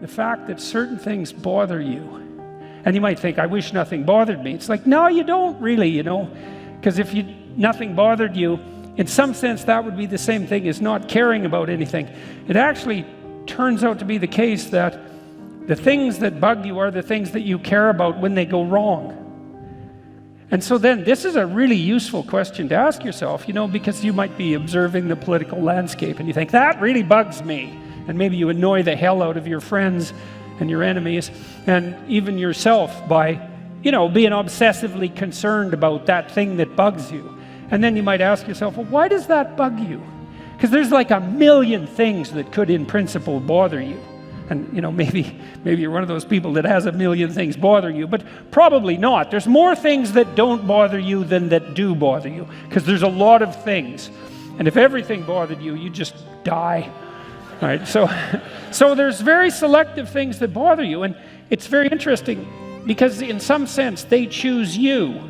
the fact that certain things bother you. And you might think, I wish nothing bothered me. It's like, no, you don't really, because if nothing bothered you, in some sense, that would be the same thing as not caring about anything. It actually turns out to be the case that the things that bug you are the things that you care about when they go wrong. And so then, this is a really useful question to ask yourself, because you might be observing the political landscape and you think, that really bugs me. And maybe you annoy the hell out of your friends and your enemies, and even yourself by, being obsessively concerned about that thing that bugs you. And then you might ask yourself, well, why does that bug you? Because there's like a million things that could, in principle, bother you. And, maybe you're one of those people that has a million things bother you, but probably not. There's more things that don't bother you than that do bother you, because there's a lot of things. And if everything bothered you, you'd just die. All right, so there's very selective things that bother you, and it's very interesting because in some sense they choose you.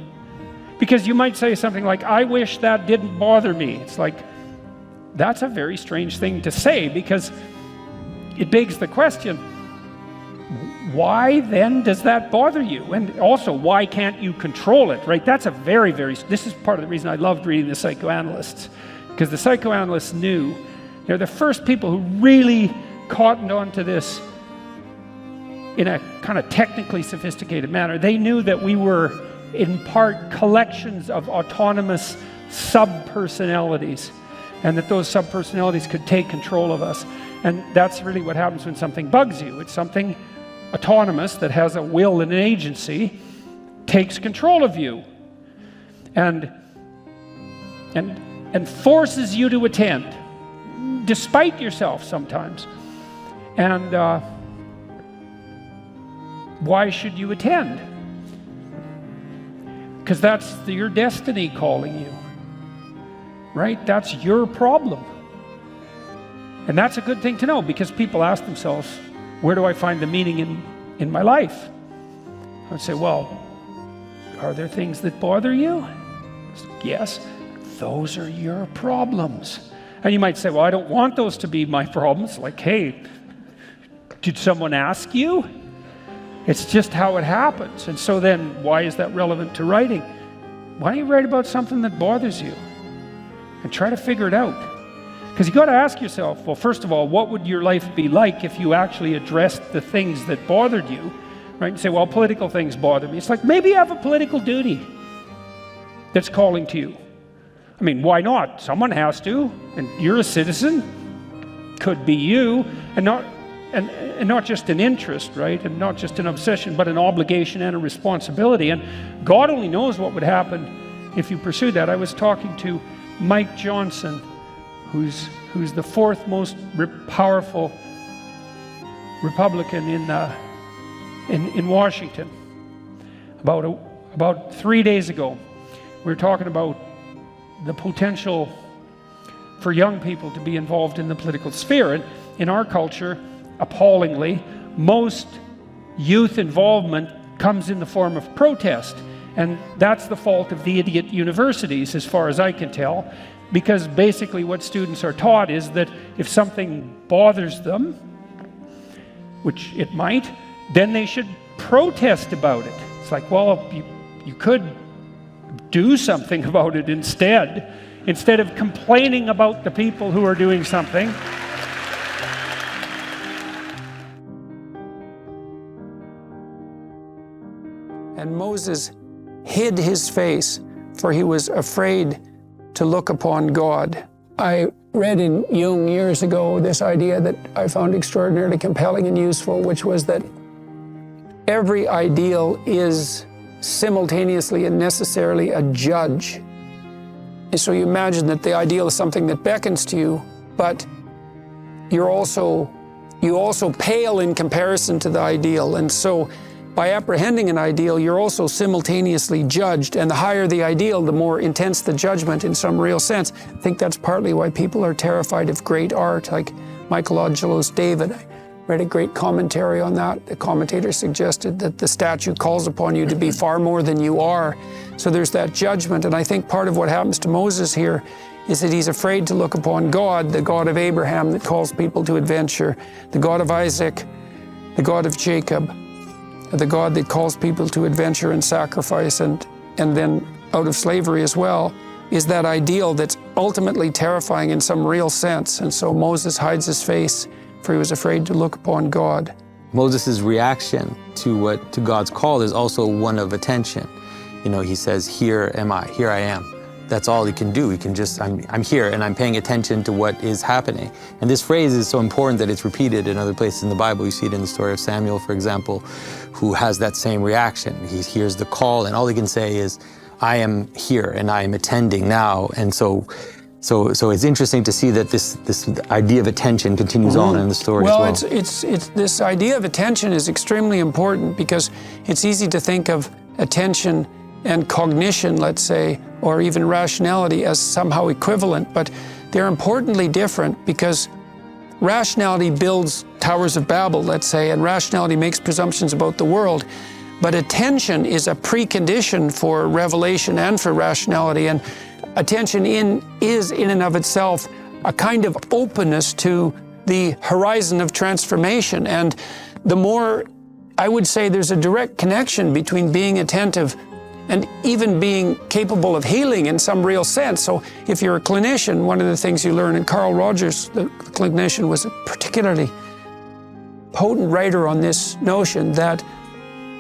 Because you might say something like, I wish that didn't bother me. It's like, that's a very strange thing to say, because it begs the question, why then does that bother you? And also, why can't you control it, right? That's a very, this is part of the reason I loved reading the psychoanalysts, because the psychoanalysts knew, they're the first people who really cottoned on to this in a kind of technically sophisticated manner. They knew that we were, in part, collections of autonomous subpersonalities, and that those subpersonalities could take control of us. And that's really what happens when something bugs you. It's something autonomous that has a will and an agency, takes control of you, and forces you to attend, despite yourself sometimes. And why should you attend? Because that's your destiny calling you, right? That's your problem. And that's a good thing to know, because people ask themselves, where do I find the meaning in my life? I would say, well, are there things that bother you? Yes, those are your problems. And you might say, well, I don't want those to be my problems. Like, hey, did someone ask you? It's just how it happens. And so then, why is that relevant to writing? Why don't you write about something that bothers you? And try to figure it out. Because you got to ask yourself, well, first of all, what would your life be like if you actually addressed the things that bothered you? Right? You say, well, political things bother me. It's like, maybe you have a political duty that's calling to you. I mean, why not? Someone has to, and you're a citizen. Could be you, and not just an interest, right? And not just an obsession, but an obligation and a responsibility. And God only knows what would happen if you pursued that. I was talking to Mike Johnson, who's the fourth most powerful Republican in Washington. About 3 days ago, we were talking about the potential for young people to be involved in the political sphere. And in our culture, appallingly, most youth involvement comes in the form of protest. And that's the fault of the idiot universities, as far as I can tell, because basically what students are taught is that if something bothers them, which it might, then they should protest about it. It's like, well, you could do something about it instead of complaining about the people who are doing something. And Moses hid his face, for he was afraid to look upon God. I read in Jung years ago this idea that I found extraordinarily compelling and useful, which was that every ideal is simultaneously and necessarily a judge. And so you imagine that the ideal is something that beckons to you, but you also pale in comparison to the ideal. And so by apprehending an ideal, you're also simultaneously judged, and the higher the ideal, the more intense the judgment in some real sense. I think that's partly why people are terrified of great art, like Michelangelo's David. I read a great commentary on that. The commentator suggested that the statue calls upon you to be far more than you are. So there's that judgment, and I think part of what happens to Moses here is that he's afraid to look upon God, the God of Abraham that calls people to adventure, the God of Isaac, the God of Jacob, the God that calls people to adventure and sacrifice and then out of slavery as well, is that ideal that's ultimately terrifying in some real sense. And so Moses hides his face, for he was afraid to look upon God. Moses' reaction to God's call is also one of attention. You know, he says, here am I, here I am. That's all he can do. He can just, I'm here and I'm paying attention to what is happening. And this phrase is so important that it's repeated in other places in the Bible. You see it in the story of Samuel, for example, who has that same reaction. He hears the call and all he can say is, I am here and I am attending now. And so it's interesting to see that this idea of attention continues on in the story as well. Well, it's this idea of attention is extremely important because it's easy to think of attention and cognition, let's say, or even rationality as somehow equivalent, but they're importantly different because rationality builds towers of Babel, let's say, and rationality makes presumptions about the world. But attention is a precondition for revelation and for rationality, and attention is in and of itself a kind of openness to the horizon of transformation. And the more, I would say there's a direct connection between being attentive and even being capable of healing in some real sense. So if you're a clinician, one of the things you learn, and Carl Rogers, the clinician, was a particularly potent writer on this notion that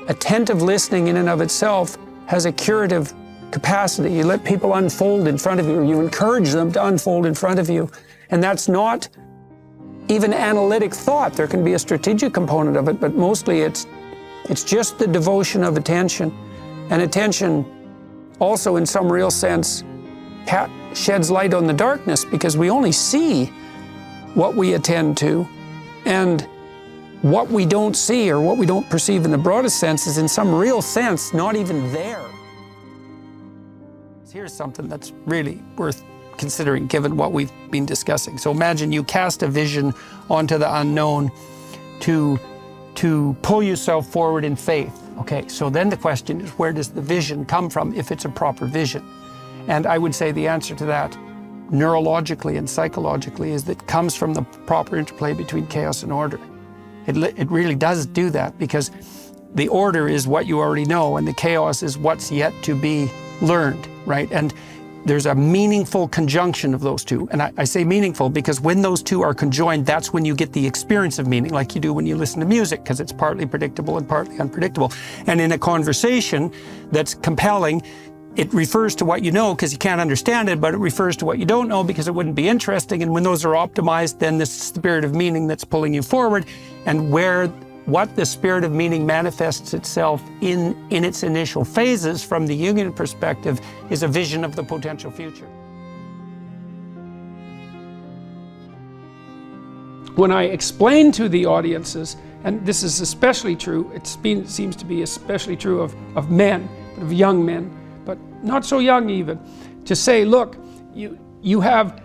attentive listening in and of itself has a curative capacity. You let people unfold in front of you, or you encourage them to unfold in front of you. And that's not even analytic thought. There can be a strategic component of it, but mostly it's just the devotion of attention. And attention also, in some real sense, sheds light on the darkness because we only see what we attend to, and what we don't see or what we don't perceive in the broadest sense is in some real sense not even there. Here's something that's really worth considering given what we've been discussing. So imagine you cast a vision onto the unknown to pull yourself forward in faith. Okay, so then the question is, where does the vision come from if it's a proper vision? And I would say the answer to that, neurologically and psychologically, is that it comes from the proper interplay between chaos and order. It really does do that, because the order is what you already know and the chaos is what's yet to be learned, right? And there's a meaningful conjunction of those two. And I say meaningful because when those two are conjoined, that's when you get the experience of meaning, like you do when you listen to music, because it's partly predictable and partly unpredictable. And in a conversation that's compelling, it refers to what you know because you can't understand it, but it refers to what you don't know because it wouldn't be interesting. And when those are optimized, then the spirit of meaning that's pulling you forward, and what the spirit of meaning manifests itself in its initial phases from the Jungian perspective is a vision of the potential future. When I explain to the audiences, and this is especially true, seems to be especially true of men, of young men, but not so young even, to say, look, you have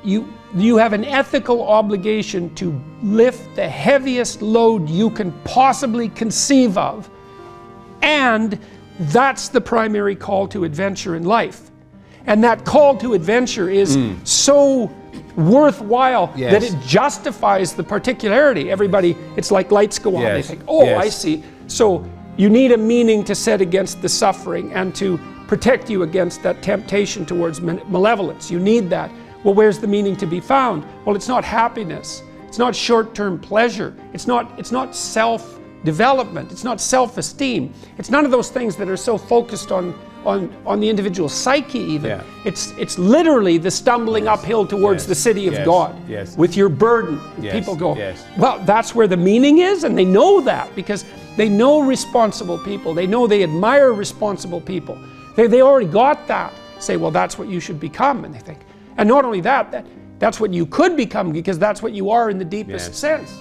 an ethical obligation to lift the heaviest load you can possibly conceive of, and that's the primary call to adventure in life. And that call to adventure is so worthwhile that it justifies the particularity. Everybody, it's like lights go on, they think, oh, I see. So you need a meaning to set against the suffering and to protect you against that temptation towards malevolence. You need that. Well, where's the meaning to be found? Well, it's not happiness. It's not short-term pleasure. It's not self-development. It's not self-esteem. It's none of those things that are so focused on the individual psyche even. Yeah. It's literally the stumbling uphill towards the city of God with your burden. People go, well, that's where the meaning is, and they know that because they know responsible people. They know they admire responsible people. They already got that. Say, well, that's what you should become, and they think. And not only that, that's what you could become, because that's what you are in the deepest sense.